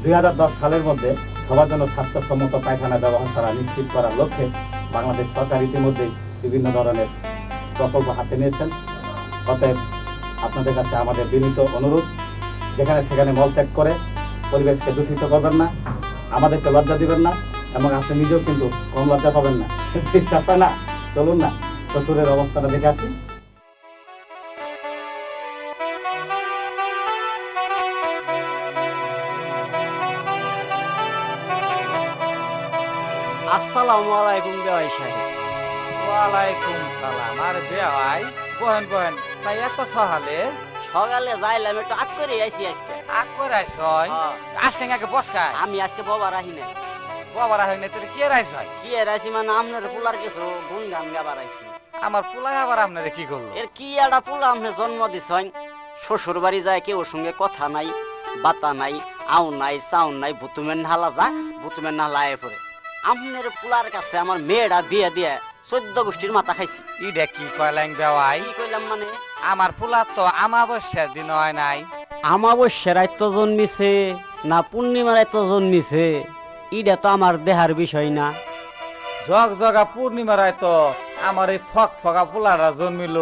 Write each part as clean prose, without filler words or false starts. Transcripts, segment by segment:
2010 সালের মধ্যে সবার জন্য স্বাস্থ্যসম্মত পায়খানা ব্যবস্থা নিশ্চিত করার লক্ষ্যে বাংলাদেশ সরকার ইতিমধ্যেই বিভিন্ন ধরনের প্রকল্প হাতে নিয়েছেন। অতএব আপনাদের কাছে আমাদের বিনীত অনুরোধ, যেখানে সেখানে মলত্যাগ করে পরিবেশকে দূষিত করবেন না, আমাদেরকে লজ্জা দিবেন না, এবং আপনি নিজেও কিন্তু কম লজ্জা পাবেন না। বিশ্বাস হয় না? চলুন না শ্বশুরের অবস্থাটা দেখে আসি। আসসালামু আলাইকুম বেওয়াই সাহেব। ওয়ালাইকুম সালাম। আর বেওয়াই বহেন বহেন, তাই এত সকালে? সকালে যাইলাম একটু আগ করে আইছি আজকে। আগ করে আইসয়? আজকে আগে বস খায়। আমি আজকে বাবা রাহি নাই। বাবার হয় না তোর কি রাইসয়? কি রাইছি মানে আপনার পোলার কিছু গুণ গান গাবার আইছি। আমার পোলা আবার আপনারে কি করলো? এর কি একটা পোলা আপনি জন্ম দিছেন, শ্বশুর বাড়ি যায় কেউ সঙ্গে কথা নাই, বাতা নাই, আউ নাই, চাউন নাই, ভুতুমের নালা যা, ভুতুমের নালা আয় পড়ে। আপনার পোলার কাছে আমার মেয়েটা বিয়ে দিয়ে 14 গোষ্ঠীর মাথা খাইছি। ইডা কি কইলেন বেওয়াই? কি কইলাম মানে? আমার পোলা তো আমাবস্যার দিন হয় নাই। আমাবস্যার রাত তো জন্মিছে না পূর্ণিমার রাত তো জন্মিছে, ইটা তো আমার দেহার বিষয় না। জগ জগা পূর্ণিমার তো আমার এই ফক ফকা পোলাটা জন্মিল,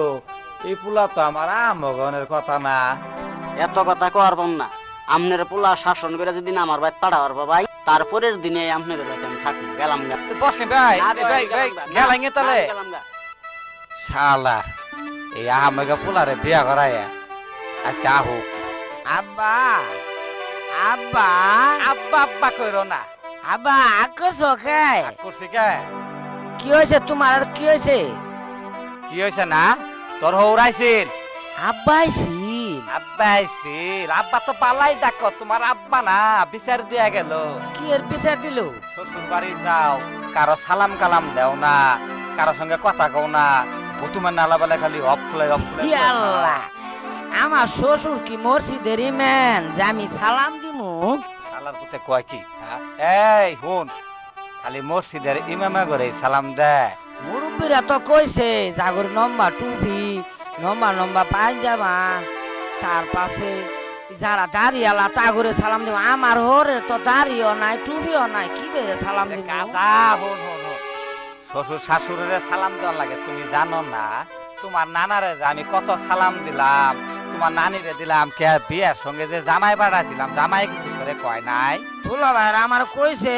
এই পোলা তো আমার আমগনের কথা না। এত কথা কওয়ার না, আমনের পোলা শাসন করে যদি না আমার ভাই পাড়াবার ভাই, তারপরের দিনে আপনার বাড়িতে আমি থাকি। গেলাম গা। বস নে ভাই, না রে ভাই ভাই গেলাম গা। গেলাম গে তাহলে। না, গেলাম গা। শালা এই আহমেগা পোলারে বিয়া করাইয়া আজকে আহু। আব্বা আব্বা আব্বা আব্বা কইরো না। আব্বা আকছো কে? করছি কে? কি হয়েছে তোমার? আর কি হয়েছে? কি হয়েছে না? তোর হৌরাইছিল। আব্বা আইছিল? আব্বা আইছিল? আব্বা তো পালাই ডাকো, তোমার আব্বা না বিচার দিয়া গেল। কি এর বিচার দিল? শ্বশুর বাড়ি যাও, কারো সালাম কালাম দেও না, কারো সঙ্গে কথা কও না, ভুতুমের নালা বেলা খালি অফলে অফলে। ই আল্লাহ, আমার শ্বশুর কি মসজিদের ইমাম যে আমি সালাম দিমু? শালার পুতে কয় কি? হ্যাঁ? এই হুন, খালি মসজিদের ইমামে করে সালাম দেয়। মুরব্বীরা তো কইছে জাগর লম্বা টুপি, লম্বা লম্বা পায়জামা, তার পাশে যারা দাঁড়িয়ালা তা করে সালাম দিব। আমার হরে তো দাঁড়িয়েও নাই, টুপিও নাই, কি বেরে সালাম দিব? কাদা হুন হুন হুন, শ্বশুর শাশুড়িরে সালাম দেওয়া লাগে তুমি জানো না? তোমার নানারে যে আমি কত সালাম দিলাম, তোমার নানিরে দিলাম, কে বিয়ের সঙ্গে যে জামাই বাড়া দিলাম, জামাই কিছু করে কয় নাই? তুলা ভাইরা আমার কইছে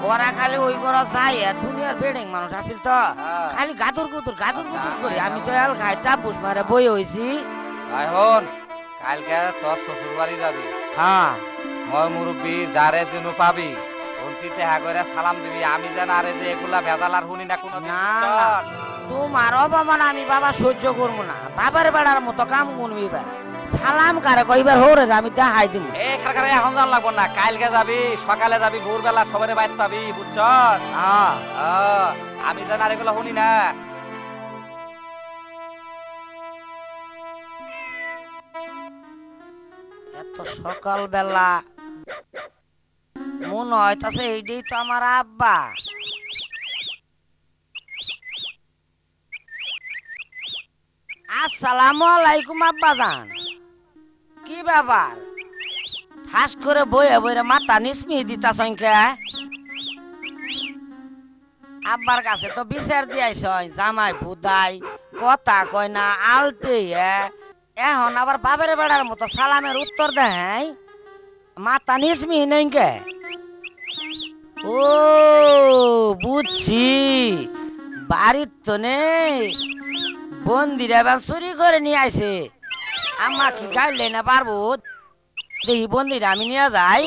ওরা খালি ওই করা চাই, দুনিয়ার বেডিং মানুষ আসিল তো খালি গাদুর গুদুর করি। আমি তো এল খাই টাপুস মারে বই হইছি। ভাই হন, কালকে তোর শ্বশুর বাড়ি যাবি, হ্যাঁ মই মুরব্বী যারে যেন পাবি অন্তিতে হা করে সালাম দিবি। আমি যেন আরে যে এগুলা ভেজাল আর শুনি না কোনো। না না, তোমার অপমান আমি বাবা সহ্য করবো না। বাবার বেড়ার মতো কাম গুনবি এবার। সালাম কারে কইবার হোরে আমি দেখাই দিব। এই খারখারে এখন জান লাগবো না, কালকে যাবি, সকালে যাবি, ভোরবেলা সবারে বাইর পাবি, বুঝছ? হ্যাঁ আমি যেন আর এগুলো শুনি না। এত সকাল বেলা মনে হইতাছে এইটাই তো আমার আব্বা। আসসালামু আলাইকুম আব্বা জান। কি ব্যাপার ঠাস করে বইয়ে বইরে মাথা নিসমি দিতা সংখ্যা? আব্বার কাছে তো বিচার দিয়াইছ, জামাই পুদাই কথা কয় না, আলতে এখন আবার বাবার বেড়ার মতো সালামের উত্তর দেয়। মাথা নিসমি নেই কে? ও বুঝছি, বাড়ির তো নেই, বন্দিরা এবার চুরি করে নিয়ে আসে। আমা কি গাইলে না পারবো? দেখি বন্দিরা আমি নিয়ে যাই।